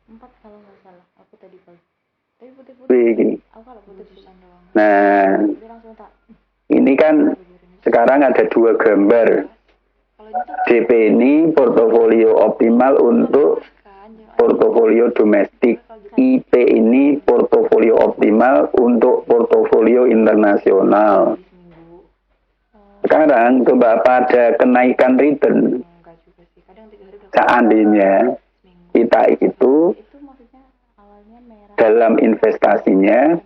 4 kalau nggak salah aku tadi pagi. Tapi putih-putih. Begini. Aku kalau putih-putihan doang. Nah, Jadi langsung tak. ini kan sekarang ada 2 gambar. DP ini portofolio optimal untuk portofolio domestik. IP ini portofolio optimal untuk portofolio internasional. Sekarang coba pada kenaikan return. Seandainya kita itu dalam investasinya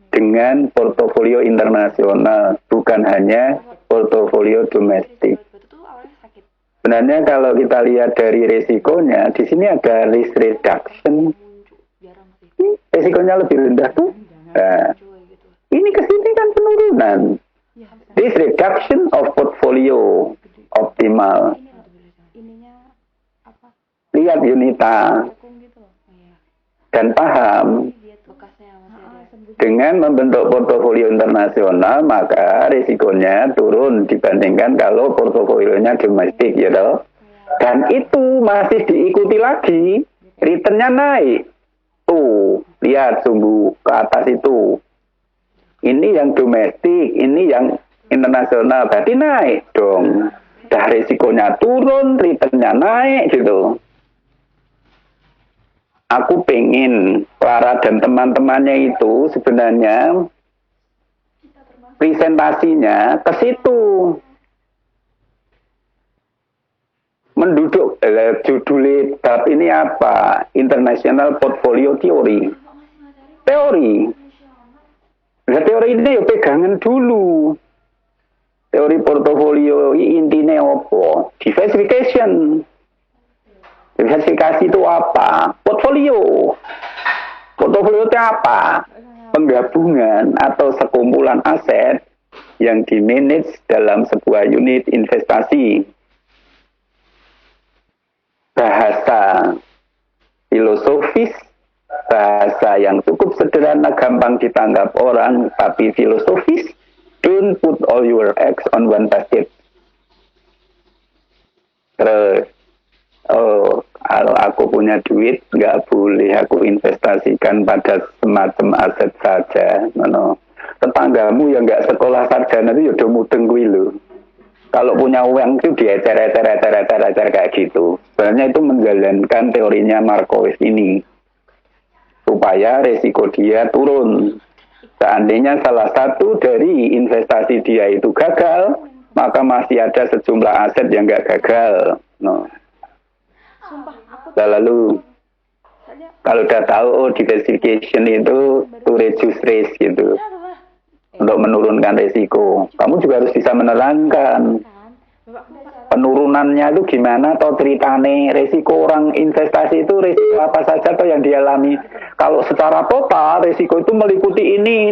dengan portofolio internasional, bukan hanya portofolio domestik. Sebenarnya kalau kita lihat dari resikonya, di sini ada risk reduction. Resikonya lebih rendah tuh. Nah, ini ke sini kan penurunan. Risk reduction of portfolio optimal. Lihat Yunita dan paham. Dengan membentuk portofolio internasional, maka risikonya turun dibandingkan kalau portofolionya domestik, ya toh. Dan itu masih diikuti lagi, returnnya naik. Tuh, lihat sumbu ke atas itu. Ini yang domestik, ini yang internasional, berarti naik dong. Dah risikonya turun, returnnya naik gitu. Aku pengen Clara dan teman-temannya itu sebenarnya presentasinya ke situ. Menduduk judul bab ini apa? International Portfolio Theory. Teori. Nah, teori ini ya pegangan dulu. Teori portofolio intinya apa? Diversification. Diversifikasi itu apa? Portfolio. Portfolio itu apa? Penggabungan atau sekumpulan aset yang dimanage dalam sebuah unit investasi. Bahasa filosofis, bahasa yang cukup sederhana, gampang ditangkap orang, tapi filosofis. Don't put all your eggs on one basket. Terus, kalau aku punya duit, nggak boleh aku investasikan pada semacam aset saja. Tetanggamu yang nggak sekolah sarjana itu udah mudeng kuwi lho. Kalau punya uang itu diecer-ecer kayak gitu. Sebenarnya itu menjalankan teorinya Markowitz ini. Supaya resiko dia turun. Seandainya salah satu dari investasi dia itu gagal, maka masih ada sejumlah aset yang nggak gagal. Lalu kalau udah tahu diversification itu to reduce risk gitu, untuk menurunkan resiko, kamu juga harus bisa menerangkan penurunannya itu gimana atau ceritane resiko orang investasi itu resiko apa saja atau yang dialami. Kalau secara total resiko itu meliputi ini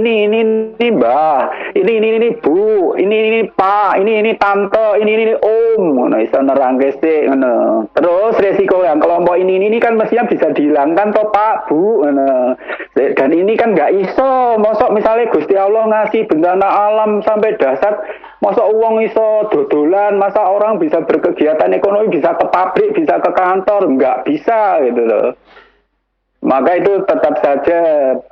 mbah, ini bu, ini pak, ini tante, ini om, iso nerangke sik ngono. Terus resiko yang kelompok ini kan mestinya bisa dihilangkan toh pak, bu, ngono. Dan ini kan nggak iso, mosok misalnya Gusti Allah ngasih bencana alam sampai dahsyat, masa uang iso dodolan, masa orang bisa berkegiatan ekonomi, bisa ke pabrik, bisa ke kantor, nggak bisa gitu loh. Maka itu tetap saja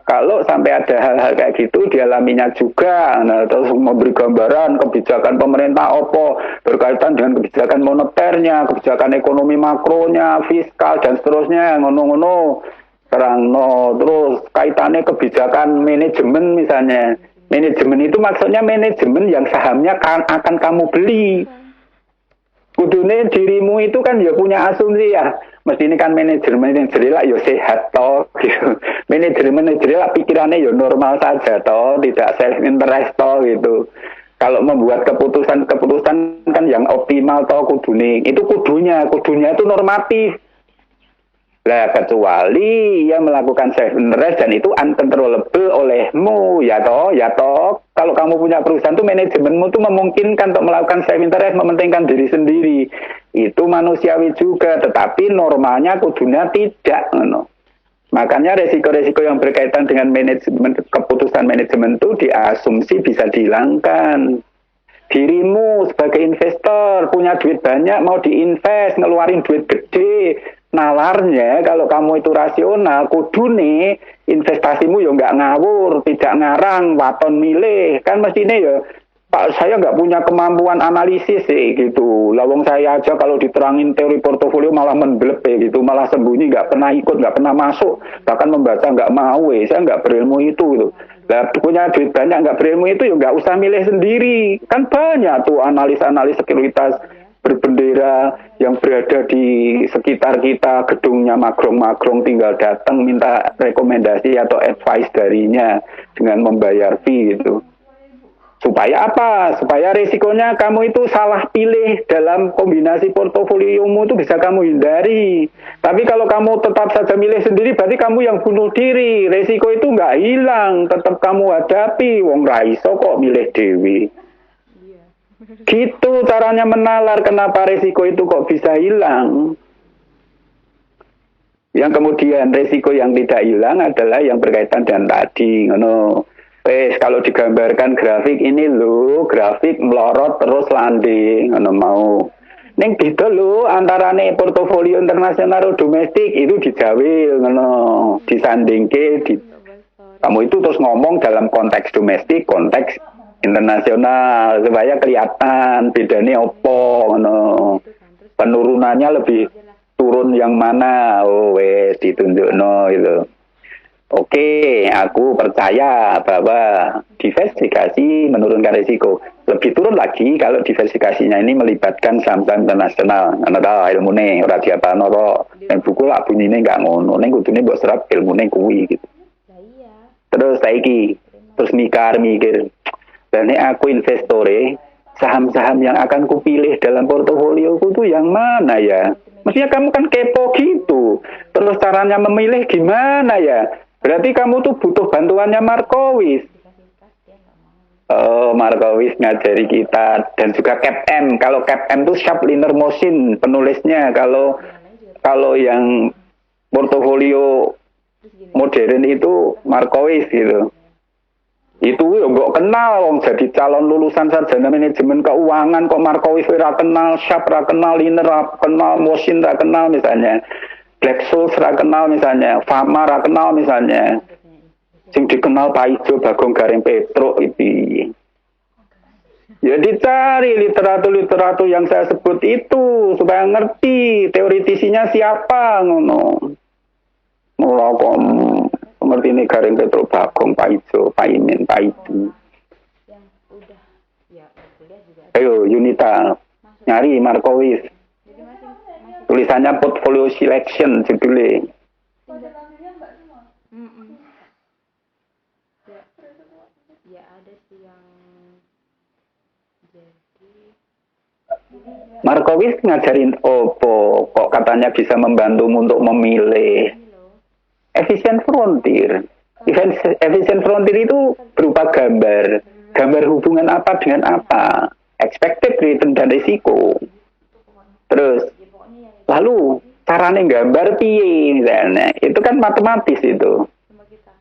kalau sampai ada hal-hal kayak gitu dialaminya juga. Nah, terus memberi gambaran kebijakan pemerintah opo berkaitan dengan kebijakan moneternya, kebijakan ekonomi makronya, fiskal dan seterusnya, ngono-ngono. Terus kaitannya kebijakan manajemen misalnya. Manajemen itu maksudnya manajemen yang sahamnya akan kamu beli. Kudune dirimu itu kan ya punya asumsi ya. Mesti ini kan manajemen lah ya sehat toh gitu. Manajemen lah pikirannya ya normal saja toh, tidak self interest toh gitu. Kalau membuat keputusan kan yang optimal toh kudune. Itu kudunya itu normatif. Lah kecuali ia melakukan self interest dan itu uncontrollable olehmu ya toh. Kalau kamu punya perusahaan tuh manajemenmu tuh memungkinkan untuk melakukan self interest, mementingkan diri sendiri. Itu manusiawi juga, tetapi normalnya kudunya tidak. Makanya resiko-resiko yang berkaitan dengan manajemen, keputusan manajemen itu diasumsi bisa dihilangkan. Dirimu sebagai investor punya duit banyak mau diinvest, ngeluarin duit gede, nalarnya kalau kamu itu rasional, kudune investasimu ya nggak ngawur, tidak ngarang, waton milih. Kan mestinya ya, Pak, saya nggak punya kemampuan analisis sih gitu. Lawang saya aja kalau diterangin teori portofolio malah mendelep gitu, malah sembunyi, nggak pernah ikut, nggak pernah masuk, bahkan membaca nggak mau. Saya nggak berilmu itu gitu. Lah punya duit banyak nggak berilmu itu ya nggak usah milih sendiri. Kan banyak tuh analis-analis sekuritas berbendera yang berada di sekitar kita, gedungnya magrong-magrong, tinggal datang minta rekomendasi atau advice darinya dengan membayar fee gitu. Supaya apa? Supaya risikonya kamu itu salah pilih dalam kombinasi portofoliomu itu bisa kamu hindari. Tapi kalau kamu tetap saja milih sendiri, berarti kamu yang bunuh diri. Risiko itu nggak hilang, tetap kamu hadapi. Wong raiso kok milih dewi. Gitu caranya menalar kenapa risiko itu kok bisa hilang. Yang kemudian risiko yang tidak hilang adalah yang berkaitan dengan tadi. Kalau digambarkan grafik ini lo, grafik melorot terus landing. Mau. Neng gitu lo antarane portofolio internasional domestik itu dijawil. Disandingke. Kamu itu terus ngomong dalam konteks domestik, konteks internasional supaya kelihatan bedanya opo penurunannya lebih turun yang mana ditunjuk itu. Oke, aku percaya bahwa diversifikasi menurunkan risiko. Lebih turun lagi kalau diversifikasinya ini melibatkan saham-saham internasional. Ana ilmu nih ora diapano kok. Ning buku lah bunyine enggak ngono. Ning kudune mbok serap ilmune kuwi gitu. Terus saiki terus mikir. Dan aku investore, saham-saham yang akan kupilih dalam portofolioku itu yang mana ya? Mestinya kamu kan kepo gitu. Terus caranya memilih gimana ya? Berarti kamu tuh butuh bantuannya Markowis. Markowis ngajari kita dan juga CAPM. Kalau CAPM itu Sharp Linear Motion penulisnya. Kalau yang portofolio modern itu Markowis gitu. Itu ya nggak kenal wong jadi calon lulusan sarjana manajemen keuangan kok Markowis ora kenal, Sharp ora kenal, Linear ora kenal, Motion ora kenal misalnya. Black-Scholes ora kenal misalnya, Fama ora kenal misalnya. Sing dikenal Pak Ijo Bagong Garing Petro itu. Ya dicari literatur yang saya sebut itu supaya ngerti teoritisinya siapa ngono. Mula kok ngerti ini Garing Petro Bagong, Pak Ijo, Pak Imin, Pak Idu. Yang udah ya kuliah juga. Ayo Yunita nyari Markowis. Jadi masih Tulisannya portfolio selection judulnya. Ya ada sih yang jadi Markowis ngajarin opo kok katanya bisa membantumu untuk memilih. Efficient frontier. Efficient frontier itu berupa gambar hubungan apa dengan apa, expected return dan risiko. Terus lalu caranya gambar piye misalnya, itu kan matematis itu.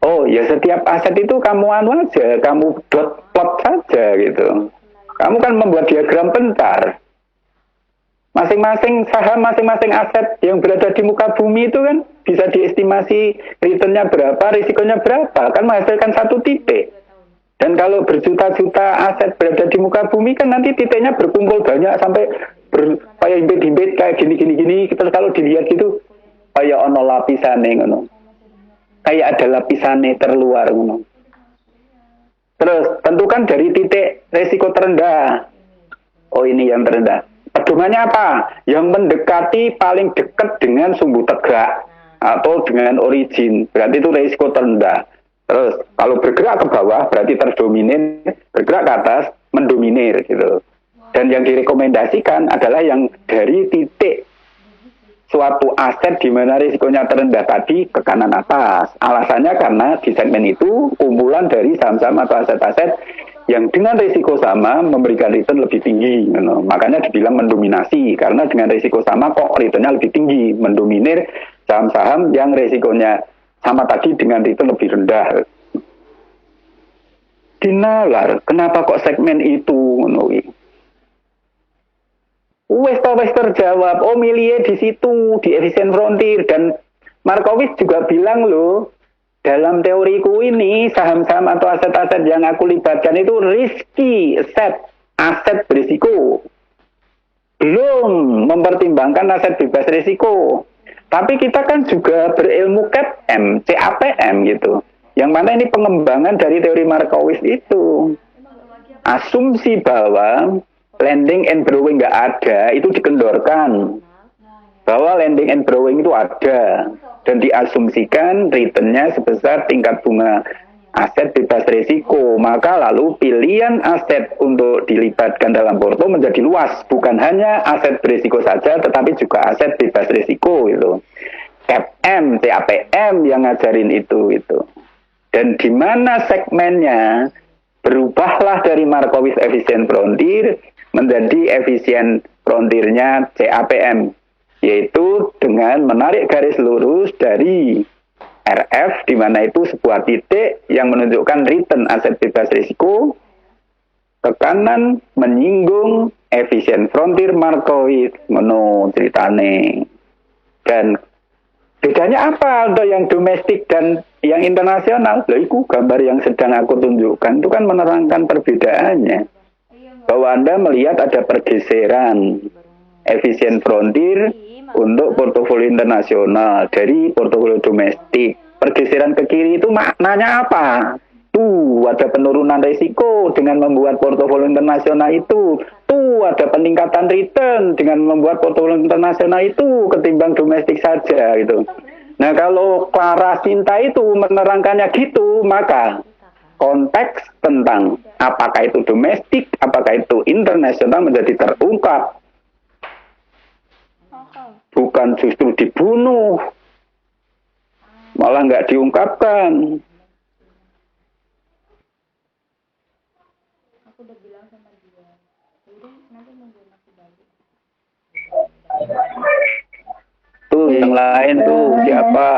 Oh ya setiap aset itu kamu aja, kamu plot saja gitu. Kamu kan membuat diagram pentar. Masing-masing saham, masing-masing aset yang berada di muka bumi itu kan bisa diestimasi returnnya berapa, risikonya berapa, kan menghasilkan satu titik. Dan kalau berjuta-juta aset berada di muka bumi kan nanti titiknya berkumpul banyak sampai kayak himpit-himpit kayak gini. Terus kalau dilihat gitu kayak ono lapisane ngono. Kayak ada lapisane terluar ngono. Terus tentukan dari titik risiko terendah. Oh ini yang terendah. Pedomannya apa? Yang mendekati paling dekat dengan sumbu tegak atau dengan origin. Berarti itu risiko terendah. Terus kalau bergerak ke bawah berarti terdominir, bergerak ke atas mendominir gitu. Dan yang direkomendasikan adalah yang dari titik suatu aset di mana risikonya terendah tadi ke kanan atas. Alasannya karena di segmen itu kumpulan dari saham-saham atau aset-aset yang dengan risiko sama memberikan return lebih tinggi. Makanya dibilang mendominasi karena dengan risiko sama kok returnnya lebih tinggi, mendominir saham-saham yang risikonya sama tadi dengan return lebih rendah. Dinalar, kenapa kok segmen itu? Wes terjawab. Oh, milih di situ di efisien frontier. Dan Markowitz juga bilang loh, dalam teoriku ini saham-saham atau aset-aset yang aku libatkan itu risky aset berisiko. Belum mempertimbangkan aset bebas risiko. Tapi kita kan juga berilmu CAPM gitu. Yang mana ini pengembangan dari teori Markowitz itu. Asumsi bahwa lending and borrowing nggak ada, itu dikendorkan. Bahwa lending and borrowing itu ada. Dan diasumsikan returnnya sebesar tingkat bunga aset bebas risiko. Maka lalu pilihan aset untuk dilibatkan dalam porto menjadi luas. Bukan hanya aset berisiko saja, tetapi juga aset bebas risiko. Gitu. CAPM yang ngajarin itu. Dan di mana segmennya berubahlah dari Markowitz efisien frontier menjadi efisien frontiernya CAPM, yaitu dengan menarik garis lurus dari RF, di mana itu sebuah titik yang menunjukkan return aset bebas risiko, ke kanan menyinggung efisien frontier Markowitz, ngono ceritane. Dan bedanya apa untuk yang domestik dan yang internasional? Loh, itu gambar yang sedang aku tunjukkan itu kan menerangkan perbedaannya. Bahwa Anda melihat ada pergeseran efisien frontier untuk portofolio internasional dari portofolio domestik. Pergeseran ke kiri itu maknanya apa? Tuh ada penurunan risiko dengan membuat portofolio internasional itu. Tuh ada peningkatan return dengan membuat portofolio internasional itu ketimbang domestik saja gitu. Nah, kalau Clara Sinta itu menerangkannya gitu, maka konteks tentang apakah itu domestik, apakah itu internasional menjadi terungkap. Bukan justru dibunuh, malah nggak diungkapkan. Aku udah bilang sama dia, udah nanti nungguin aku balik. Tuh yang lain tuh siapa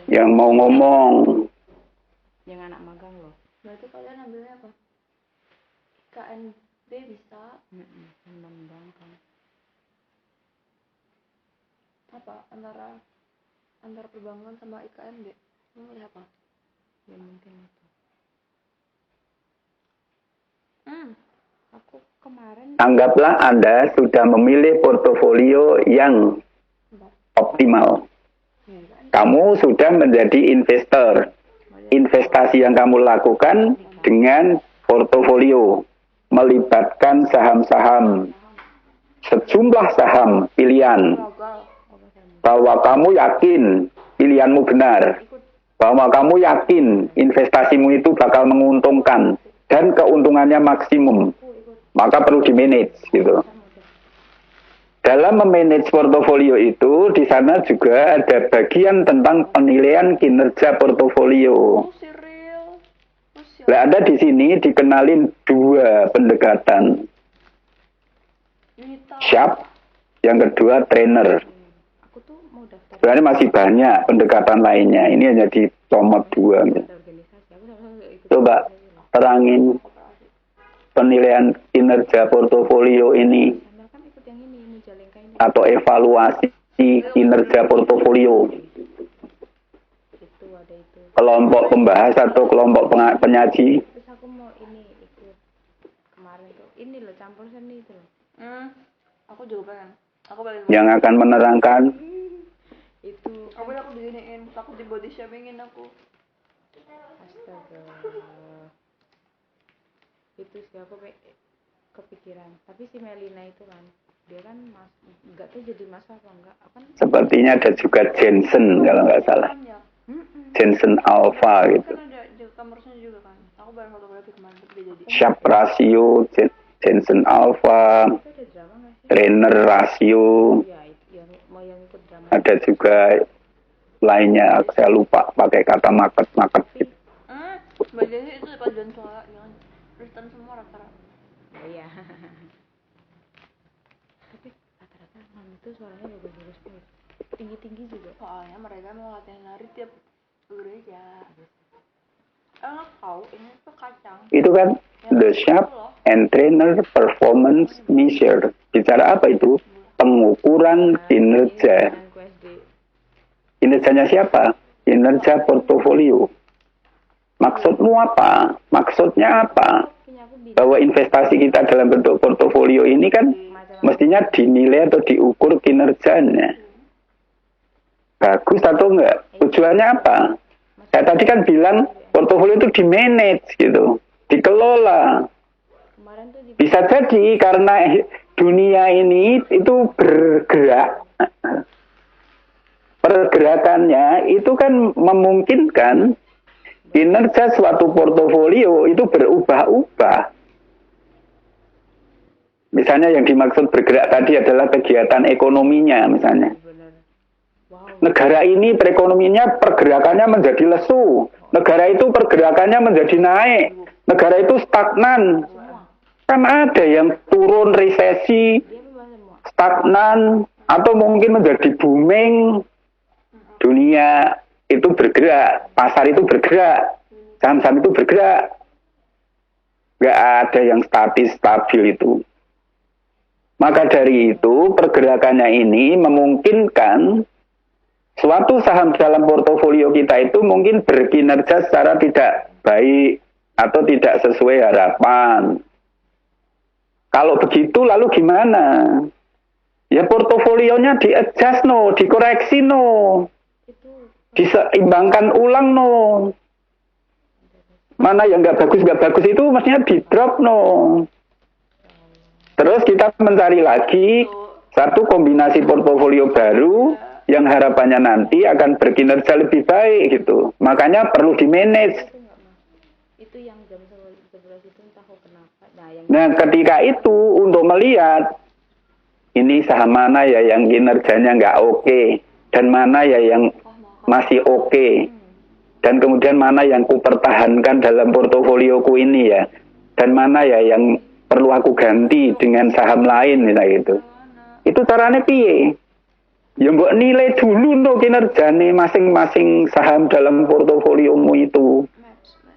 yang mau ngomong? Yang anak magang loh. Berarti kalian ambilnya apa? KNB bisa? Mengembangkan. Apa antara perbankan sama IKNB? Lu milih apa? Ya mungkin itu. Aku kemarin. Anggaplah Anda sudah memilih portofolio yang optimal. Kamu sudah menjadi investor. Investasi yang kamu lakukan dengan portofolio melibatkan saham-saham, sejumlah saham pilihan, bahwa kamu yakin pilihanmu benar, bahwa kamu yakin investasimu itu bakal menguntungkan dan keuntungannya maksimum, maka perlu di-manage gitu. Dalam memanage portofolio itu, di sana juga ada bagian tentang penilaian kinerja portofolio. Nah, Anda di sini dikenalin dua pendekatan. Sharp, yang kedua trainer. Sebenarnya masih banyak pendekatan lainnya. Ini hanya dicomot dua. Coba terangin penilaian kinerja portofolio ini atau evaluasi kinerja portofolio. Kelompok pembahas atau kelompok penyaji. Terus aku mau ini ikut kemarin tuh ini loh campur seni itu loh. Aku juga pengen. Aku pengen. Yang akan menerangkan. Itu. Aku diginiin, takut di body shamingin aku. Astaga. Itu sih aku kepikiran. Tapi si Melina itu kan, dia kan nggak tahu jadi masa apa enggak. Kan sepertinya ada juga Jensen kalau nggak salah. Jensen Alpha gitu. Kan ada kamerasnya juga kan. Aku baru fotografi kemarin tapi dia jadi. Sharp ratio, Jensen Alpha, trainer ratio. Ada juga lainnya, saya lupa pakai kata market gitu. Mbak Jenny itu paduan suara, jangan Kristen semua rata-rata. Oh iya. Tapi rata-rata mam itu suaranya bagus-bagus banget. Tinggi-tinggi juga. Soalnya mereka mau latihan nari tiap gereja. Enak tahu ini tuh kacang. Itu kan the Sharpe and Trainer Performance Measure. Bicara apa itu? Pengukuran kinerja. Kinerjanya siapa? Kinerja portofolio. Maksudmu apa? Maksudnya apa? Bahwa investasi kita dalam bentuk portofolio ini kan mestinya dinilai atau diukur kinerjanya. Bagus atau enggak? Tujuannya apa? Saya tadi kan bilang portofolio itu di-manage gitu, dikelola. Bisa jadi karena dunia ini itu bergerak, pergerakannya itu kan memungkinkan kinerja suatu portofolio itu berubah-ubah. Misalnya yang dimaksud bergerak tadi adalah kegiatan ekonominya misalnya. Negara ini perekonomiannya pergerakannya menjadi lesu. Negara itu pergerakannya menjadi naik. Negara itu stagnan. Kan ada yang turun resesi, stagnan, atau mungkin menjadi booming. Dunia itu bergerak, pasar itu bergerak, saham-saham itu bergerak. Nggak ada yang stabil itu. Maka dari itu pergerakannya ini memungkinkan suatu saham dalam portofolio kita itu mungkin berkinerja secara tidak baik atau tidak sesuai harapan. Kalau begitu lalu gimana? Ya portofolionya di-adjust dikoreksi diseimbangkan ulang Mana yang nggak bagus itu mestinya di-drop Terus kita mencari lagi satu kombinasi portofolio baru yang harapannya nanti akan berkinerja lebih baik gitu. Makanya perlu di-manage. Itu yang jam 11 itu entah kenapa. Nah, ketika itu untuk melihat ini saham mana ya yang kinerjanya nggak oke dan mana ya yang masih oke. Dan kemudian mana yang ku pertahankan dalam portofolioku ini ya. Dan mana ya yang perlu aku ganti dengan saham lain gitu. Itu caranya piye? Ya mbok nilai dulu kinerjane masing-masing saham dalam portofoliomu itu.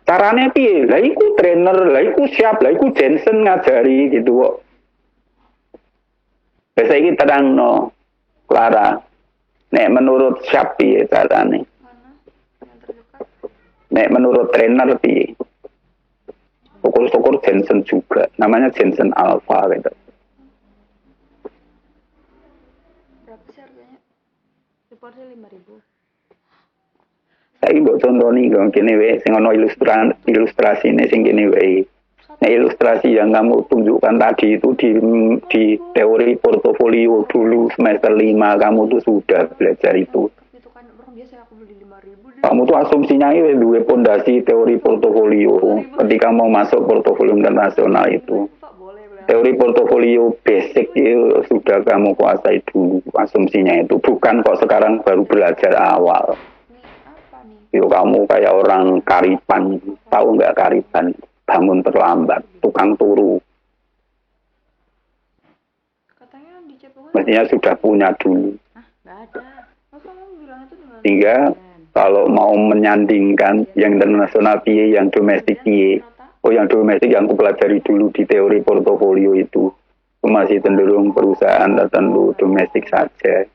Caranya piye? Lah iku trainer, lah iku siap, lah iku Jensen ngajari gitu kok. Biasa iki terangno Clara. Nek menurut siap piye carane? Nek menurut trainer piye? Syukur-syukur Jensen juga. Namanya Jensen Alpha gitu. Berapa sih harganya? Reportnya 5.000. Saiki mbok contoni kok kene wae sing ana ilustrasine sing kene wae. Nah, ilustrasi yang kamu tunjukkan tadi itu di teori portofolio dulu semester 5 kamu tuh sudah belajar itu. Itu kan orang biasa aku beli 5.000. Kamu tuh asumsinya itu dua pondasi teori portofolio ketika mau masuk portofolio internasional itu. Teori portofolio basic itu sudah kamu kuasai dulu asumsinya itu. Bukan kok sekarang baru belajar awal. Yo kamu kayak orang Karipan, tahu nggak Karipan? Bangun terlambat, tukang turu. Katanya di Cepungan. Mestinya sudah punya dulu. Nggak ada. Sehingga kalau mau menyandingkan yang internasional piye, yang domestik piye. Oh yang domestik yang aku pelajari dulu di teori portofolio itu. Masih cenderung perusahaan tertentu domestik saja.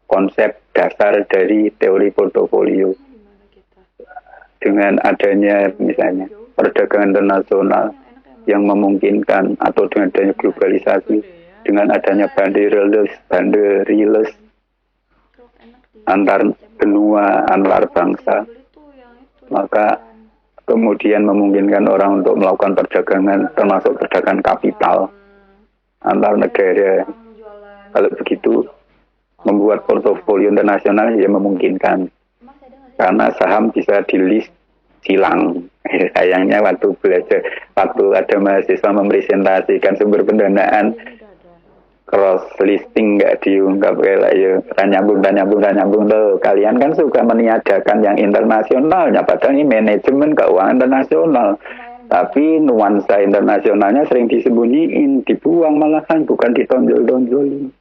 Konsep dasar dari teori portofolio. Dengan adanya misalnya perdagangan internasional yang memungkinkan atau dengan adanya globalisasi, dengan adanya banderiles antar benua, antar bangsa, maka kemudian memungkinkan orang untuk melakukan perdagangan, termasuk perdagangan kapital antar negara. Kalau begitu, membuat portofolio internasional ya memungkinkan. Karena saham bisa di list silang. Sayangnya waktu belajar, waktu ada mahasiswa mempresentasikan sumber pendanaan cross listing nggak diungkap kayak ya nyambung tuh. Kalian kan suka meniadakan yang internasionalnya, padahal ini manajemen keuangan internasional. Tapi nuansa internasionalnya sering disembunyiin, dibuang malahan, bukan ditonjol-tonjolin.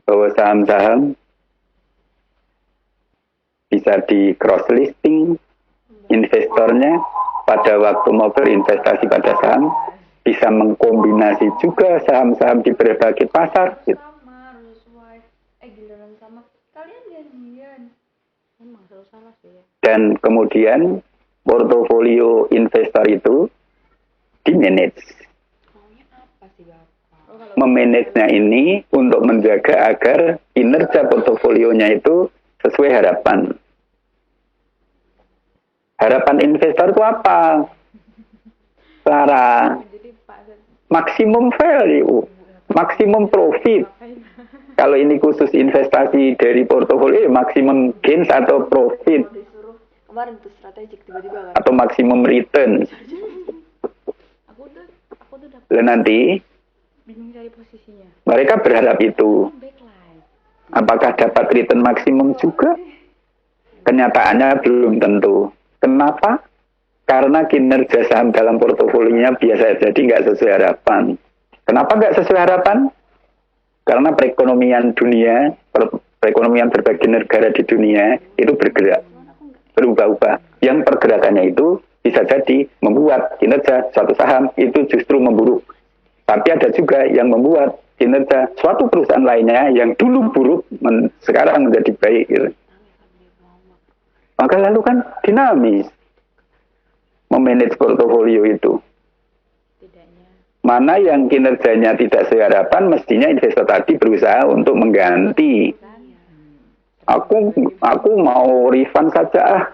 Bahwa saham-saham bisa di cross listing investornya pada waktu mau berinvestasi pada saham bisa mengkombinasi juga saham-saham di berbagai pasar gitu. Sama harus sesuai. Giliran sama kalian janjian. Emang selalu salah sih ya. Dan kemudian portofolio investor itu di-manage. Maunya apa sih Bapak? Oh, kalau Memanagenya ini untuk menjaga agar kinerja portofolionya itu sesuai harapan. Harapan investor itu apa? Clara, jadi Pak maksimum value, maksimum profit. ngapain? Kalau ini khusus investasi dari portofolio, maksimum gains atau profit Disuruh kemarin tuh strategik tiba-tiba kan. atau maksimum return. aku tuh udah Dan nanti bingung cari posisinya. mereka berharap itu. Backline. Apakah dapat return maksimum juga? Kenyataannya belum tentu. Kenapa? Karena kinerja saham dalam portofolionya biasa jadi nggak sesuai harapan. Kenapa nggak sesuai harapan? Karena perekonomian dunia, perekonomian berbagai negara di dunia itu bergerak, berubah-ubah. Yang pergerakannya itu bisa jadi membuat kinerja suatu saham itu justru memburuk. Tapi ada juga yang membuat kinerja suatu perusahaan lainnya yang dulu buruk sekarang menjadi baik. Gitu. Maka lalu kan dinamis memanage portofolio itu. Tidaknya. Mana yang kinerjanya tidak sesuai harapan, mestinya investor tadi berusaha untuk mengganti. Aku mau refund saja,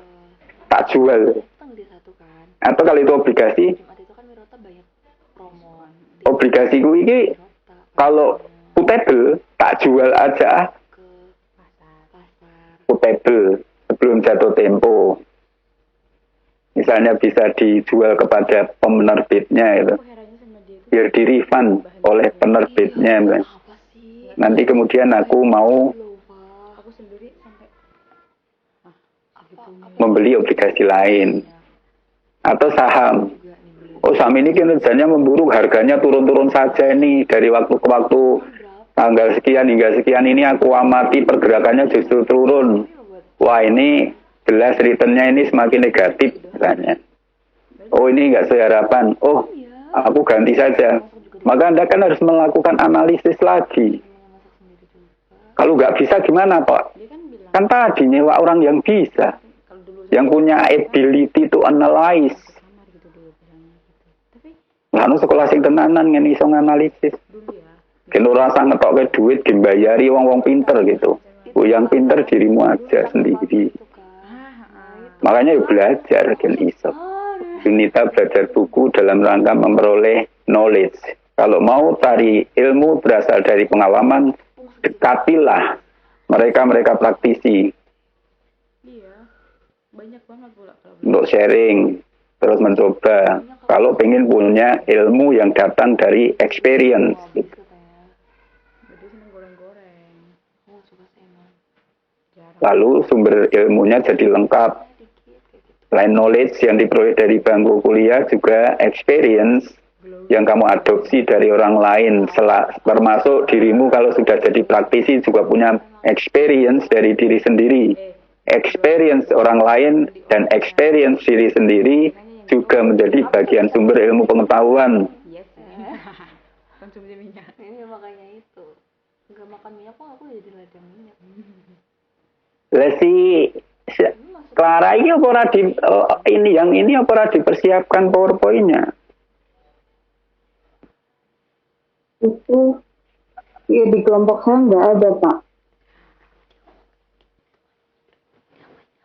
tak jual. Di satu kan. Atau kalau itu obligasi, Jumat itu kan Wirota banyak promo. obligasi gue ini kalau putable tak jual aja, Ke pasar. putable sebelum jatuh tempo. Misalnya bisa dijual kepada penerbitnya itu, Aku herannya sama dia itu biar di refund oleh penerbitnya. Apa sih? Nanti kemudian aku mau aku sendiri sampai membeli obligasi lain atau saham. Oh, saham ini kinerjanya memburuk, harganya turun-turun saja ini dari waktu ke waktu. Tanggal sekian hingga sekian ini aku amati pergerakannya justru turun. Wah, ini jelas returnnya ini semakin negatif misalnya. Oh, ini enggak sesuai harapan. Oh, aku ganti saja. Maka Anda kan harus melakukan analisis lagi. Kalau nggak bisa gimana, Pak? dia kan bilang Kan tadi nyewa orang yang bisa. kalau dulu Yang punya ability to analyze. kamar gitu dulu bilangnya gitu. Tapi Lalu sekolah sing tenanan ngene iso nganalisis. dulu ya. Kena rasa ngetokke duit dimbayari wong-wong pinter gitu. Oh, yang pinter dirimu aja sendiri. Makanya ya belajar dan iso. Yunita belajar buku dalam rangka memperoleh knowledge. Kalau mau cari ilmu berasal dari pengalaman, dekatilah mereka-mereka praktisi Iya. Banyak banget pula kalau untuk sharing, terus mencoba. Kalau pengen punya ilmu yang datang dari experience. Gitu. Jadi seneng goreng-goreng. Jarang. Lalu sumber ilmunya jadi lengkap. Selain knowledge yang diperoleh dari bangku kuliah, juga experience yang kamu adopsi dari orang lain. Termasuk dirimu kalau sudah jadi praktisi juga punya experience dari diri sendiri. Experience orang lain dan experience diri sendiri juga menjadi bagian sumber ilmu pengetahuan. Yes. Konsumsi minyak. Ini makanya itu. Enggak makan minyak kok aku jadi ladang minyak. Lesi Clara ini apa ora di ini apa ora dipersiapkan PowerPoint-nya? Itu ya di kelompok saya nggak ada Pak.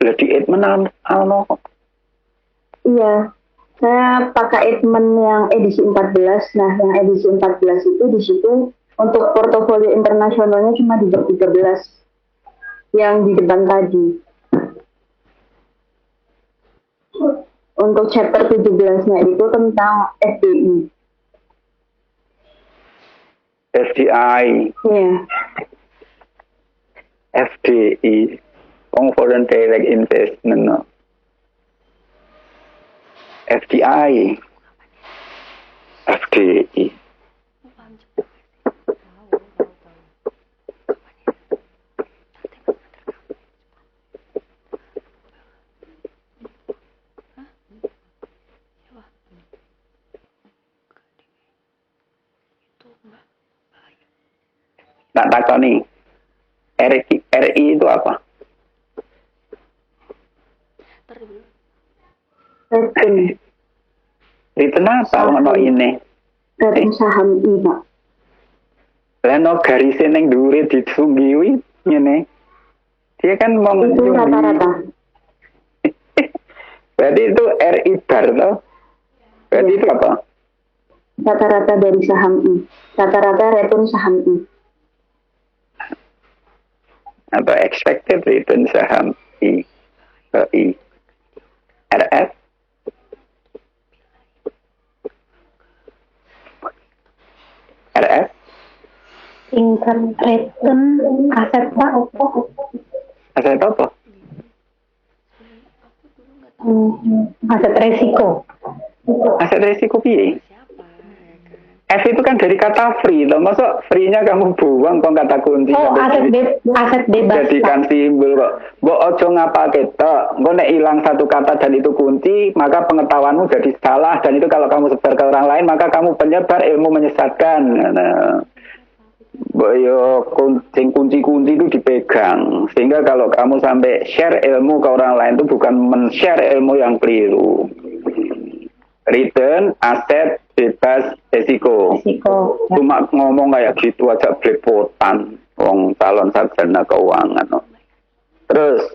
Lah di admin ano Iya, saya pakai admin yang edisi 14. Nah, yang edisi 14 itu di situ untuk portofolio internasionalnya cuma di bab 13 yang di depan tadi. Untuk chapter 17-nya itu tentang FDI. FDI, Iya. FDI, Foreign Direct Investment. No. FDI, FDI. Tak takoni. RI itu apa? Return. Return apa? Ono ini. Return saham I, Pak. Leno garis ning dhuwure disunggiwi ngene. Dia kan mau Itu rata-rata. Berarti itu RI bar toh? Berarti itu apa? Rata-rata dari saham I. Rata-rata return saham I. Atau expected return saham I. RF. RF. Income return aset Pak. Aset apa? Aset resiko. Aset resiko piye? F itu kan dari kata free loh. Masa free-nya kamu buang kok kata kunci. Oh, aset bebas. Jadikan simbol kok. Mbok ojo ngapake tok. Engko nek hilang satu kata dan itu kunci, maka pengetahuanmu jadi salah dan itu kalau kamu sebar ke orang lain maka kamu penyebar ilmu menyesatkan. Nah, mbok yo kunci-kunci itu dipegang. Sehingga kalau kamu sampai share ilmu ke orang lain itu bukan men-share ilmu yang keliru. Return aset bebas resiko. Cuma ngomong kayak gitu aja belepotan wong calon sarjana keuangan. Terus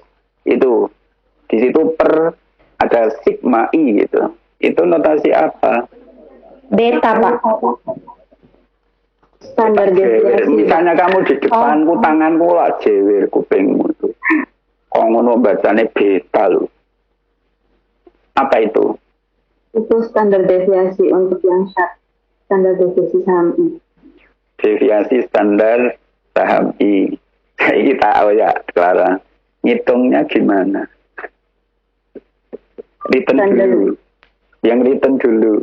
itu di situ per ada sigma i gitu. Itu notasi apa? Beta Pak. Standar deviasi. Misalnya kamu di depanku tanganku lah jewer kupingmu itu. Kok ngono bacane beta lho. Apa itu? Itu standar deviasi untuk yang standar deviasi saham I. Deviasi standar saham I. Saya tahu ya, Clara. Ngitungnya gimana? Return dulu. Yang return dulu.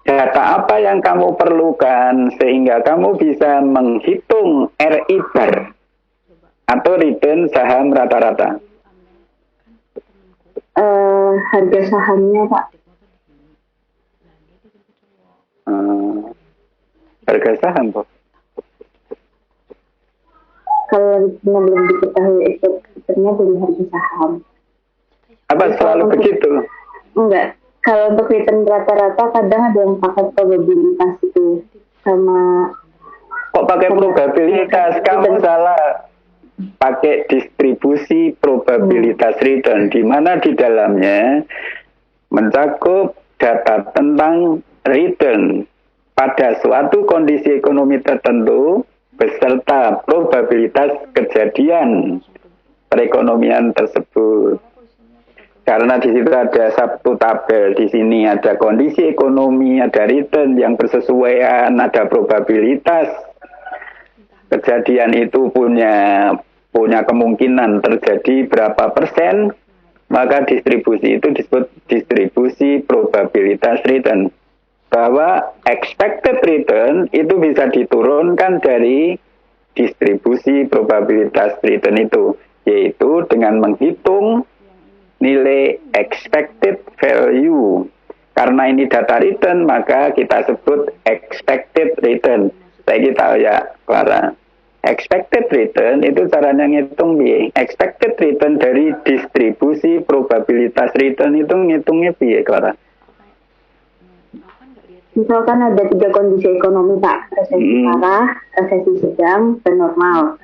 Data apa yang kamu perlukan sehingga kamu bisa menghitung RI bar atau return saham rata-rata? Harga sahamnya, Pak. Harga saham, Pak. Kalau belum diketahui ekspektornya dari harga saham. Apa selalu begitu? Enggak. Kalau untuk return rata-rata kadang ada yang pakai probabilitas itu sama. Kok pakai probabilitas? Kamu salah. Pakai distribusi probabilitas return, di mana di dalamnya mencakup data tentang return pada suatu kondisi ekonomi tertentu beserta probabilitas kejadian perekonomian tersebut. Karena di situ ada satu tabel, di sini ada kondisi ekonomi, ada return yang bersesuaian, ada probabilitas kejadian itu punya kemungkinan terjadi berapa persen, maka distribusi itu disebut distribusi probabilitas return. Bahwa expected return itu bisa diturunkan dari distribusi probabilitas return itu, yaitu dengan menghitung nilai expected value. Karena ini data return, maka kita sebut expected return. Saya tahu ya, Clara. Expected return itu caranya ngitung piye? Expected return dari distribusi probabilitas return itu ngitungnya piye, Clara? Misalkan ada 3 kondisi ekonomi, Pak. Resesi parah, resesi sedang, dan normal.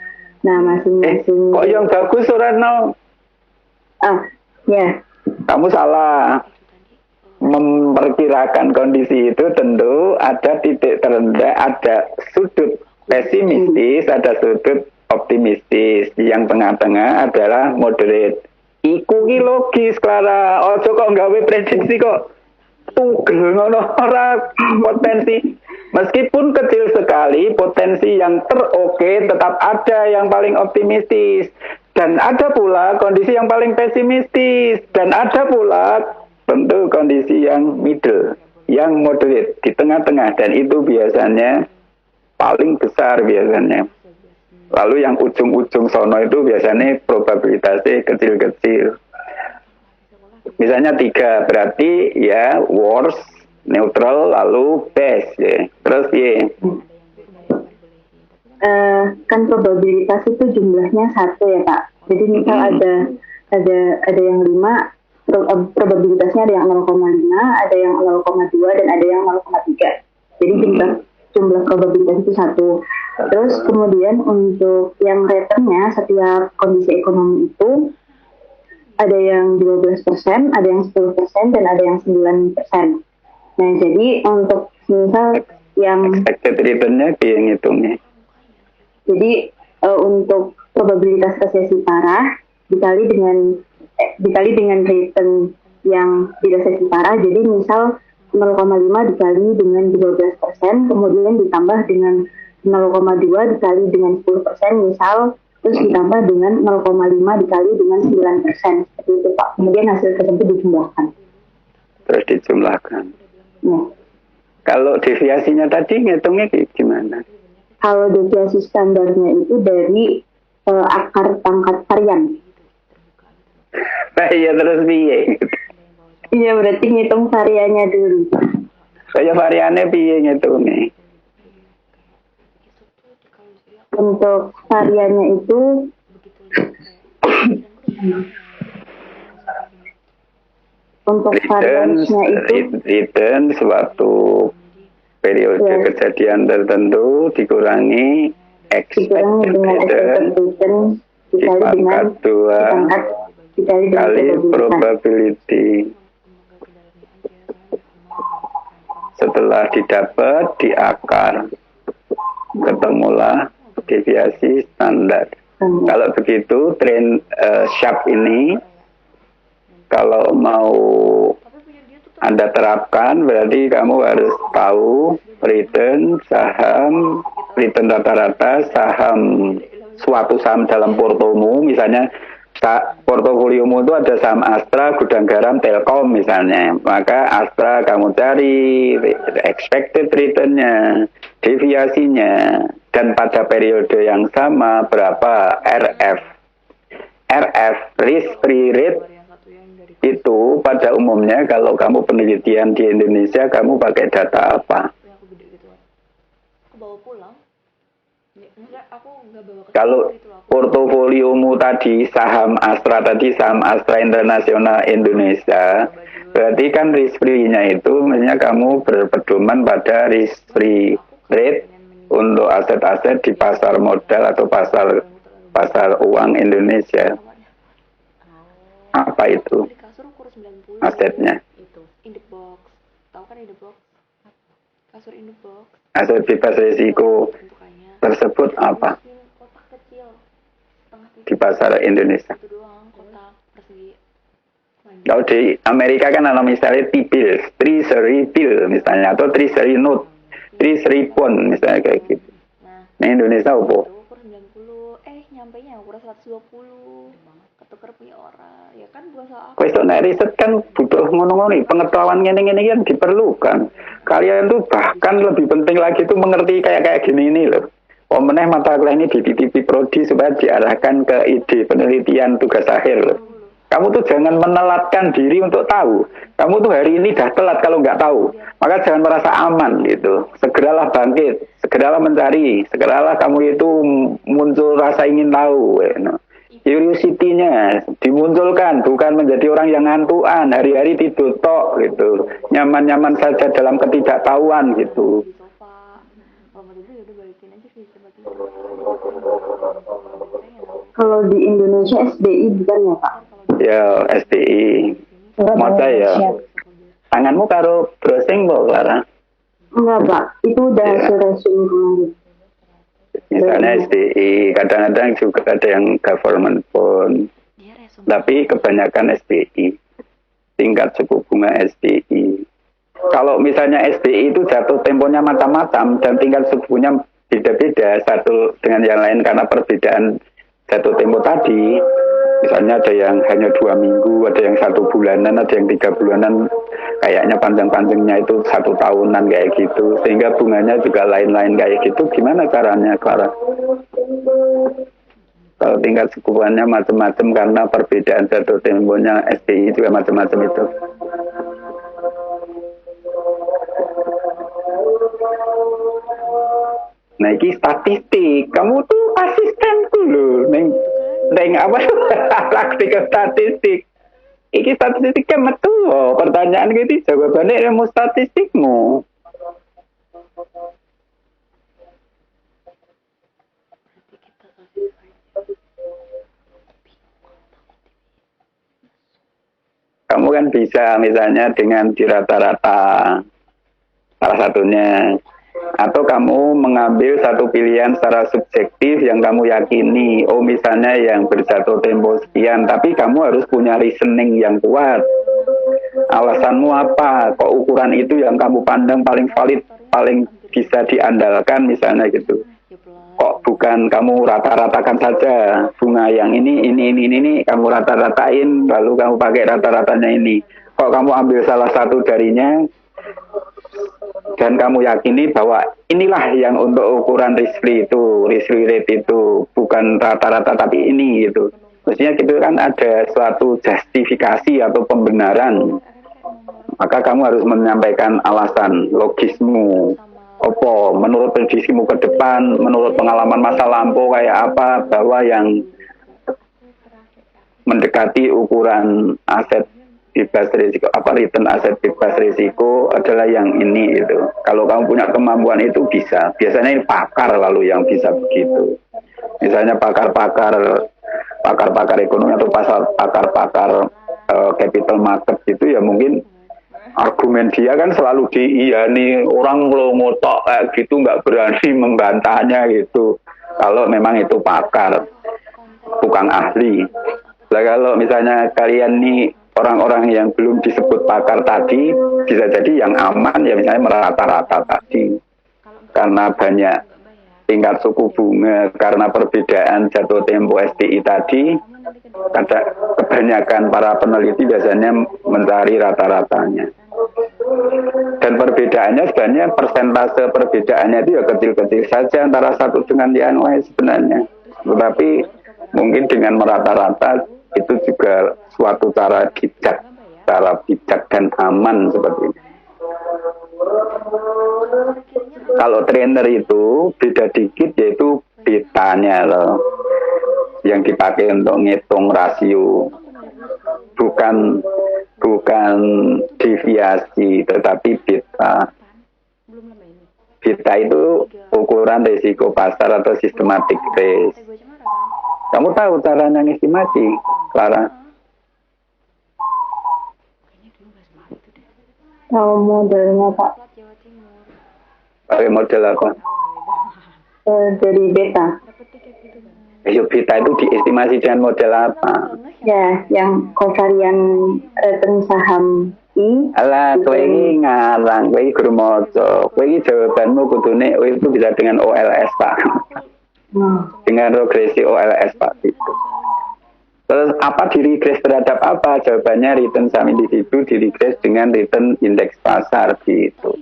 Nah, masing-masing. Kok yang bagus, Surano? Ya. Kamu salah. Memperkirakan kondisi itu tentu ada titik terendah, ada sudut pesimistis, ada sudut optimistis. Yang tengah-tengah adalah moderate. Iku ki logis, Clara. Ojo kok gawe prediksi kok. Tugel ngono ora potensi. Meskipun kecil sekali, potensi yang teroke tetap ada yang paling optimistis. Dan ada pula kondisi yang paling pesimistis. Dan ada pula tentu kondisi yang middle, yang moderate, di tengah-tengah. Dan itu biasanya paling besar biasanya. Lalu yang ujung-ujung sono itu biasanya probabilitasnya kecil-kecil. Misalnya 3, berarti ya worst, neutral, lalu best ya. Terus ya. kan probabilitas itu jumlahnya 1 ya Pak. Jadi misal ada yang 5, probabilitasnya ada yang 0,5, ada yang 0,2 dan ada yang 0,3. Jadi jumlah probabilitas itu 1. Terus kemudian untuk yang returnnya setiap kondisi ekonomi itu ada yang 12%, ada yang 10%, dan ada yang 9%. Nah, jadi untuk misal yang expected return-nya yang ngitungnya. Jadi untuk probabilitas resesi parah dikali dengan return yang di resesi parah. Jadi misal 0,5 dikali dengan 12%, kemudian ditambah dengan 0,2 dikali dengan 10%, misal, terus ditambah dengan 0,5 dikali dengan 9%. Seperti itu Pak. Kemudian hasil tersebut dijumlahkan. Terus dijumlahkan. Ya. Kalau deviasinya tadi ngitungnya gimana? Kalau deviasi standarnya itu dari akar pangkat varian. Nah, iya terus piye? Iya, berarti ngitung variannya dulu. Saya variannya piye ngitungnya? Untuk variannya itu untuk variannya itu return suatu periode kejadian tertentu dikurangi expected return dipangkat 2 kali probability. Setelah didapat di akar, ketemulah deviasi standar. Kalau begitu, tren Sharpe ini kalau mau Anda terapkan, berarti kamu harus tahu return saham, return rata-rata saham, suatu saham dalam portomu, misalnya portofoliomu itu ada saham Astra, Gudang Garam, Telkom misalnya. Maka Astra kamu cari expected return-nya, deviasinya, dan pada periode yang sama berapa RF. RF, risk free rate, itu pada umumnya kalau kamu penelitian di Indonesia, kamu pakai data apa? Aku bawa pulang. Kalau portofoliomu tadi saham Astra Internasional Indonesia, berarti kan risk free-nya itu maksudnya kamu berpedoman pada risk free rate untuk aset-aset di pasar modal atau pasar uang Indonesia. Apa itu asetnya? Indebox, tahu kan Indebox? Kasur Indebox. Aset bebas risiko tersebut apa Kotak kecil, di pasar Indonesia? itu doang, kotak persegi. Kalau di Amerika kan ada misalnya T-bill, Treasury bill misalnya, atau Treasury note, Treasury bond misalnya kayak gitu. Nah Indonesia apa? Ukur 90, nyampainya ukur 120, ketuker punya orang, ya kan bukan salah aku. Questionnaire riset kan butuh ngono-ngono, pengetahuan ngene-ngene kan diperlukan. Kalian tuh bahkan lebih penting lagi tuh mengerti kayak gini ini loh. Pemenang mata kuliah ini dititipi prodi supaya diarahkan ke ide penelitian tugas akhir loh. Kamu tuh jangan menelatkan diri untuk tahu. Kamu tuh hari ini dah telat kalau nggak tahu. Maka jangan merasa aman gitu. Segeralah bangkit, segeralah mencari, segeralah kamu itu muncul rasa ingin tahu. Curiosity-nya dimunculkan, bukan menjadi orang yang ngantuan, hari-hari tidur tok gitu. Nyaman-nyaman saja dalam ketidaktahuan gitu. Di sofa, kalau mau tidur ya udah balikin aja sih tempat tidur. kalau di Indonesia SBI bukan ya Pak? Ya SBI. Masa ya. Tanganmu karo browsing kok Clara? Enggak Pak, itu udah hasil resume kemarin. Misalnya SBI, kadang-kadang juga ada yang government bond, tapi kebanyakan SBI, tingkat suku bunga SBI. Kalau misalnya SBI itu jatuh temponya macam-macam dan tingkat suku bunga beda-beda satu dengan yang lain karena perbedaan jatuh tempo tadi. Misalnya ada yang hanya 2 minggu, ada yang 1 bulanan, ada yang 3 bulanan, kayaknya panjang-panjangnya itu 1 tahunan kayak gitu, sehingga bunganya juga lain-lain kayak gitu. Gimana caranya, Clara? Kalau tingkat suku bunganya macam-macam karena perbedaan jatuh temponya SBI juga macam-macam itu. Nah, iki statistik. Kamu tuh asistenku loh. Neng apa? Praktik statistik. Iki statistiknya metu. Pertanyaan gitu jawabannya ilmu statistikmu. Kamu kan bisa misalnya dengan di rata-rata salah satunya, atau kamu mengambil satu pilihan secara subjektif yang kamu yakini, oh misalnya yang berjatuh tempo sekian, tapi kamu harus punya reasoning yang kuat. Alasanmu apa? Kok ukuran itu yang kamu pandang paling valid, paling bisa diandalkan misalnya gitu. Kok bukan kamu rata-ratakan saja bunga yang ini kamu rata-ratain lalu kamu pakai rata-ratanya ini. Kok kamu ambil salah satu darinya dan kamu yakini bahwa inilah yang untuk ukuran risk rate itu bukan rata-rata tapi ini gitu. Maksudnya gitu kan ada suatu justifikasi atau pembenaran. Maka kamu harus menyampaikan alasan logismu. Opo, menurut prediksimu ke depan, menurut pengalaman masa lampau kayak apa, bahwa yang mendekati ukuran aset bebas risiko, return aset bebas risiko adalah yang ini itu. Kalau kamu punya kemampuan itu bisa. Biasanya ini pakar lalu yang bisa begitu. Misalnya pakar-pakar ekonomi atau pakar-pakar capital market itu ya mungkin argumen dia kan selalu nih orang kalau ngotok kayak gitu nggak berani membantahnya gitu. Kalau memang itu pakar, bukan ahli. Nah, kalau misalnya kalian nih orang-orang yang belum disebut pakar tadi, bisa jadi yang aman ya misalnya merata-rata tadi. Karena banyak tingkat suku bunga, karena perbedaan jatuh tempo STI tadi, kebanyakan para peneliti biasanya mencari rata-ratanya. Dan perbedaannya sebenarnya persentase perbedaannya itu ya kecil-kecil saja antara satu dengan yang lain sebenarnya. Tetapi mungkin dengan merata-rata itu juga suatu cara bijak dan aman seperti ini. Kalau trainer itu beda dikit yaitu betanya loh, yang dipakai untuk ngitung rasio, bukan deviasi tetapi beta. Beta itu ukuran risiko pasar atau systematic risk. Kamu tahu caranya ngestimasi, Clara? Tahu modelnya Pak? Pakai model apa? Dari beta. Beta itu diestimasi dengan model apa? Ya, yang kovarian return saham I. Alah, kowe iki ngarang, kowe iki guru maca. Kowe iki jawabanmu kudune itu bisa dengan OLS, Pak. Dengan regresi OLS, Pak. Itu. Terus apa diregres terhadap apa? Jawabannya return saham individu diregres dengan return indeks pasar gitu.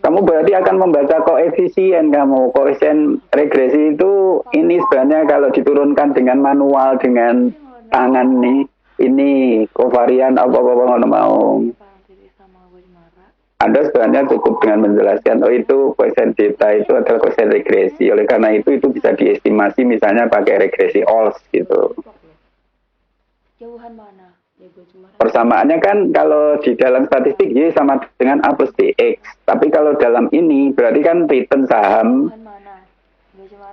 Kamu berarti akan membaca koefisien kamu. Koefisien regresi itu ini sebenarnya kalau diturunkan dengan manual dengan tangan nih. Ini kovarian apa-apa mau. Anda sebenarnya cukup dengan menjelaskan itu koefisien beta itu adalah koefisien regresi. Oleh karena itu bisa diestimasi misalnya pakai regresi Ols gitu. Jauhan mana? Persamaannya kan kalau di dalam statistik Y sama dengan A plus BX. Tapi kalau dalam ini berarti kan return saham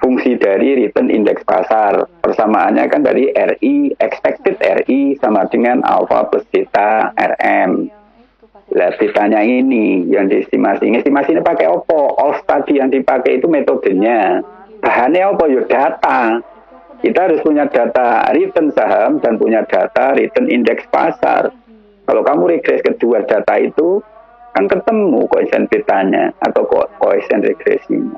fungsi dari return indeks pasar. Persamaannya kan dari RI, expected RI sama dengan alpha plus beta RM. Lah betanya ini yang diestimasi. Estimasi ini pakai opo? Ols tadi yang dipakai itu metodenya. Bahannya opo? Ya data. Kita harus punya data return saham dan punya data return indeks pasar. Kalau kamu regres kedua data itu, kan ketemu koefisien betanya atau koefisien regresinya.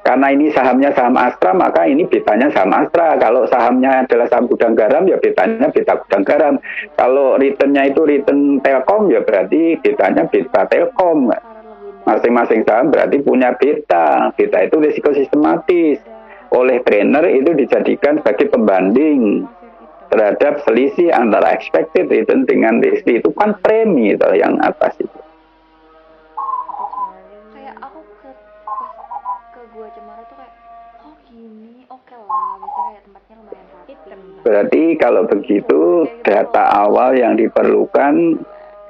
Karena ini sahamnya saham Astra, maka ini betanya saham Astra. Kalau sahamnya adalah saham gudang garam, ya betanya beta gudang garam. Kalau returnnya itu return Telkom, ya berarti betanya beta Telkom. Masing-masing saham berarti punya beta. Beta itu risiko sistematis. Oleh trainer itu dijadikan sebagai pembanding terhadap selisih antara expected return dengan risiko. Itu kan premi itu yang atas itu. Kayak aku Oh gini, oke lah. Biasanya kayak tempatnya lumayan rapi. Berarti kalau begitu data awal yang diperlukan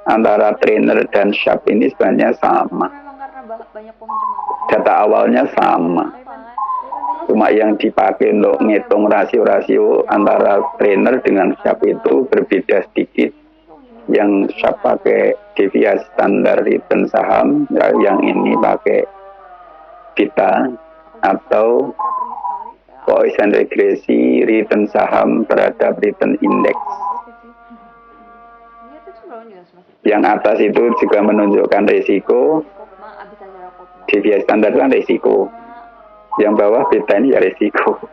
antara trainer dan shop ini sebenarnya sama. Memang karena banyak pohon cemara. Data awalnya sama. Cuma yang dipakai untuk ngitung rasio-rasio antara trainer dengan shop itu berbeda sedikit. Yang shop pakai deviasi standar return saham, yang ini pakai beta atau Poisson regresi return saham terhadap return index. Yang atas itu juga menunjukkan risiko. Deviasi standar kan risiko. Yang bawah beta ini ya risiko.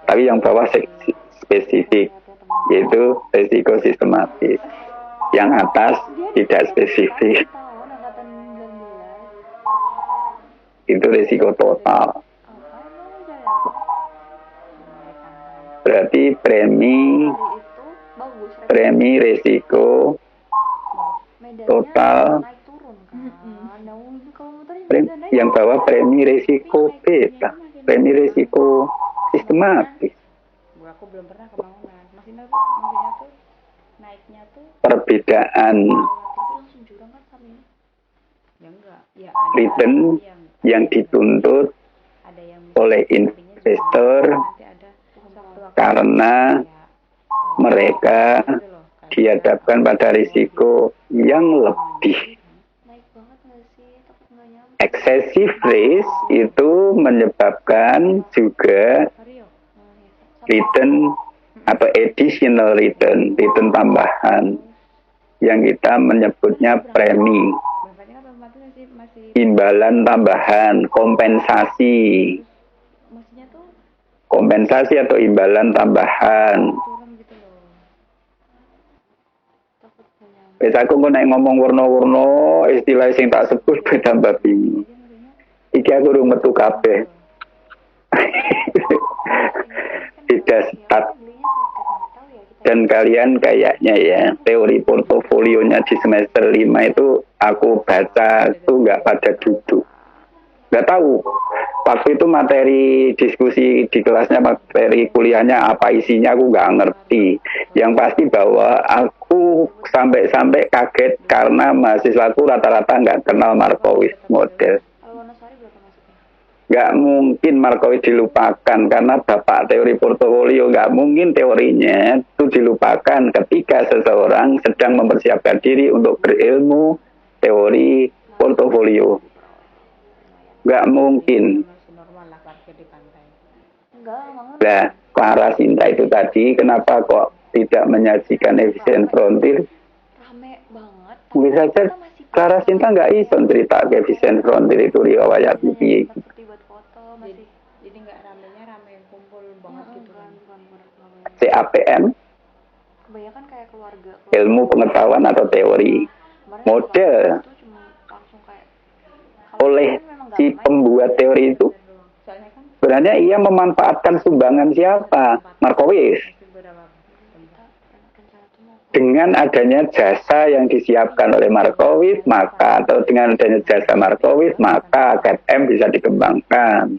Tapi yang bawah spesifik, yaitu risiko sistematis. Yang atas tidak spesifik. Itu risiko total. Berarti premi risiko total yang bawah premi risiko beta, premi risiko sistematis. Aku belum pernah ke bangunan. Maksudnya tuh naiknya tuh perbedaan return yang dituntut oleh investor karena mereka dihadapkan pada risiko yang lebih. Excessive risk itu menyebabkan juga return atau additional return, return tambahan yang kita menyebutnya premi, imbalan tambahan, kompensasi atau imbalan tambahan. Wis aku nek ngomong warna-warna istilah sing tak sebut tambah bingung. Iki aku urung metu kabeh. Tidak stat. Dan kalian kayaknya ya, teori portofolionya di semester 5 itu aku baca itu nggak pada duduk. Nggak tahu. Waktu itu materi diskusi di kelasnya, materi kuliahnya apa isinya aku nggak ngerti. Yang pasti bahwa aku sampai kaget karena mahasiswaku rata-rata nggak kenal Markowitz model. Nggak mungkin Markowitz dilupakan karena bapak teori portofolio, nggak mungkin teorinya itu dilupakan ketika seseorang sedang mempersiapkan diri untuk berilmu teori portofolio. Nggak mungkin. Nah, Clara Sinta itu tadi kenapa kok tidak menyajikan efisien frontier? Rame banget. Mungkin saja Clara Sinta nggak iso cerita efisien frontier itu riwayat piye. Jadi nggak ramenya rame kumpul banget gitu kan. CAPM, Kebanyakan kayak keluarga. ilmu pengetahuan atau teori. Model oleh si pembuat teori itu sebenarnya ia memanfaatkan sumbangan siapa? Markowitz. Dengan adanya jasa yang disiapkan oleh Markowitz, maka atau dengan adanya jasa Markowitz, maka CAPM bisa dikembangkan.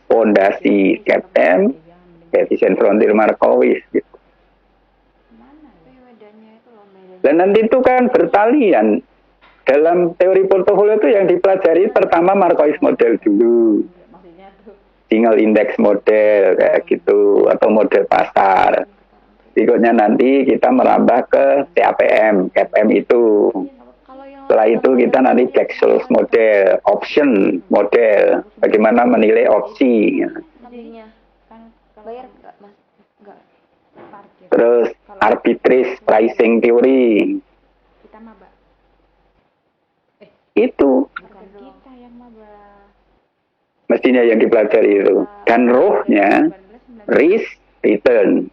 Fondasi CAPM, efisien frontier Markowitz. Gitu. Dan nanti itu kan bertalian. Dalam teori portofolio itu yang dipelajari pertama Markowitz model dulu. Single index model kayak gitu atau model pasar. Berikutnya nanti kita merambah ke CAPM, CAPM itu. Setelah itu kita nanti Black-Scholes model, option model, bagaimana menilai opsi. Terus arbitrage pricing theory. Itu mestinya yang dipelajari itu. Dan rohnya risk return.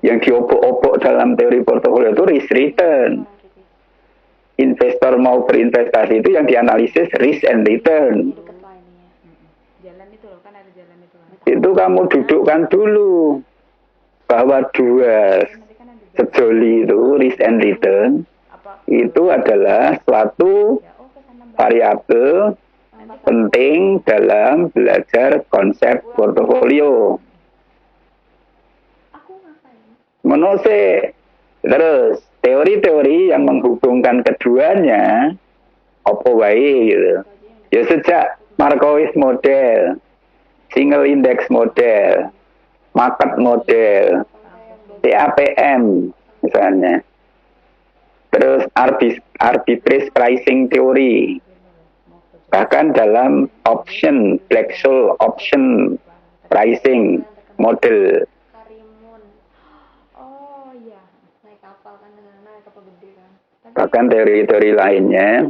Yang diobok-obok dalam teori portofolio itu risk return. Investor mau berinvestasi itu yang dianalisis risk and return. Itu kamu dudukkan dulu bahwa dua sejoli itu risk and return itu adalah suatu variabel penting dalam belajar konsep portofolio. Menurut terus teori-teori yang menghubungkan keduanya apa wae gitu. Ya sejak Markowitz model, single index model, market model, TAPM misalnya. Terus arbitrage pricing theory. Bahkan dalam option, Black-Scholes option pricing model. Karimun. Oh iya, naik kapal kan naik kapal gede kan. Bahkan teori-teori lainnya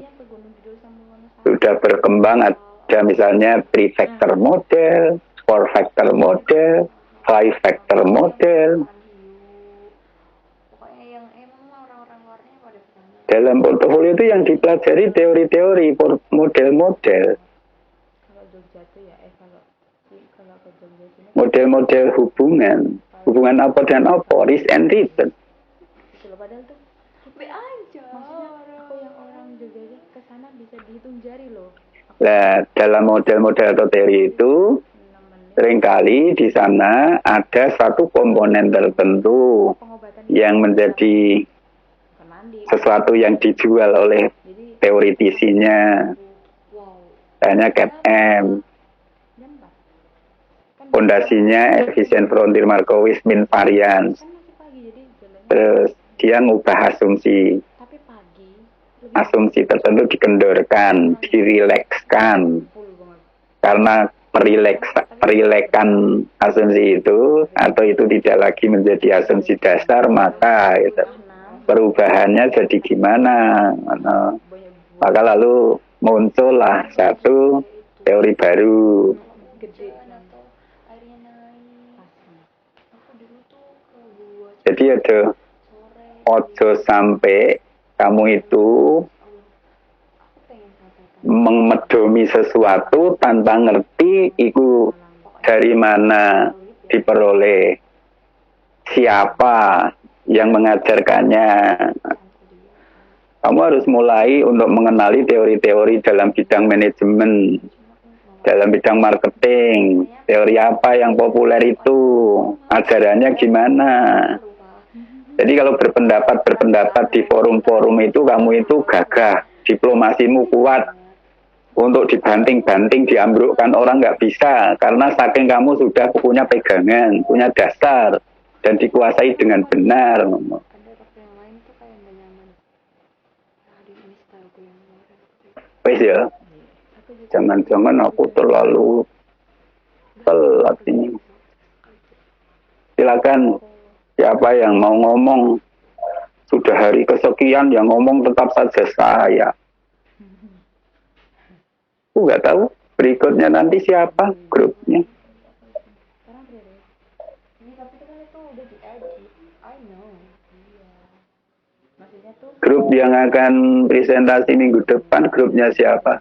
sudah berkembang, ada misalnya 3-factor model, 4-factor model, 5-factor model. Pokoknya yang emang orang-orang luarnya pada kesana. Dalam portofolio itu yang dipelajari teori-teori model-model. Kalau Jogja tuh ya kalau ke Jogja sini Model-model hubungan apa dan apa, risk and return. gitu loh, padahal tuh Be aja. maksudnya aku yang orang Jogja aja ke sana bisa dihitung jari loh. Nah, dalam model-model atau teori itu 6 menit seringkali di sana ada satu komponen tertentu pengobatan yang menjadi bukan mandi. sesuatu yang dijual oleh Jadi teoritisinya, Wow. hanya CAPM, jam 4 kan fondasinya efisien frontier Markowitz mean variance. kan masih pagi jadi jalannya Terus dia ngubah asumsi tapi pagi lebih asumsi tertentu dikendorkan, dirilekskan. full banget. Karena merilekan asumsi itu atau itu tidak lagi menjadi asumsi dasar, maka itu, perubahannya jadi gimana? Maka lalu muncullah satu teori baru. Gede Atau airnya naik. pasang. Aku dulu tuh ke gua Jadi ada sore. ojo sampai kamu itu Aku pengen sampaikan. memedomi sesuatu tanpa ngerti itu dari mana diperoleh, siapa yang mengajarkannya. Kamu harus mulai untuk mengenali teori-teori dalam bidang manajemen, dalam bidang marketing, teori apa yang populer itu, ajarannya gimana. Jadi kalau berpendapat di forum-forum itu, kamu itu gagah, diplomasimu kuat. Untuk dibanting-banting, diambrukkan orang nggak bisa. Karena saking kamu sudah punya pegangan, punya dasar, dan dikuasai dengan benar. Ada waktu yang lain tuh kayak nggak nyaman. Hari ini styleku yang kemarin. Wes ya, jangan-jangan aku terlalu telat ini. Silakan, siapa yang mau ngomong? Sudah hari kesekian yang ngomong tetap saja saya. Aku nggak tahu berikutnya nanti siapa grupnya. Sekarang berapa? Ini tapi kan itu udah di-edit. I know. Iya. Maksudnya tuh Grup yang akan presentasi minggu depan, grupnya siapa?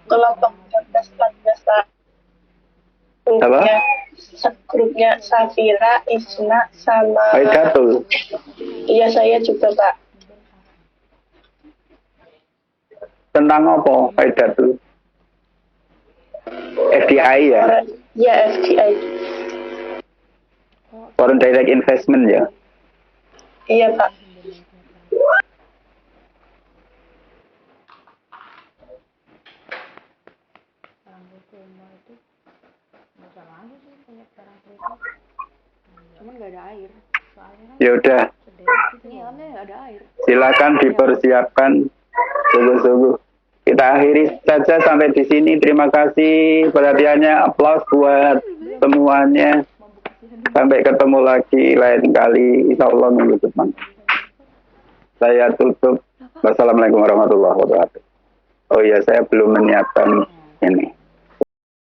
Kelompok 14-14 Apa? grupnya Safira, Isna, sama Faidatul. iya saya juga Pak. Tentang apa Faidatul? FDI ya? Ya FDI. Foreign Direct Investment ya? Iya Pak. orang rumah itu bisa lagi sih kayak barang kereta. Cuman nggak ada air. Soalnya kan Ya udah, Ini kan nggak ada air. silakan dipersiapkan sungguh-sungguh. Kita akhiri saja sampai di sini. Terima kasih perhatiannya. Aplaus buat semuanya. Sampai ketemu lagi lain kali. Insya Allah minggu depan. Saya tutup. Wassalamualaikum warahmatullahi wabarakatuh. Oh iya, saya belum menyiapkan ini.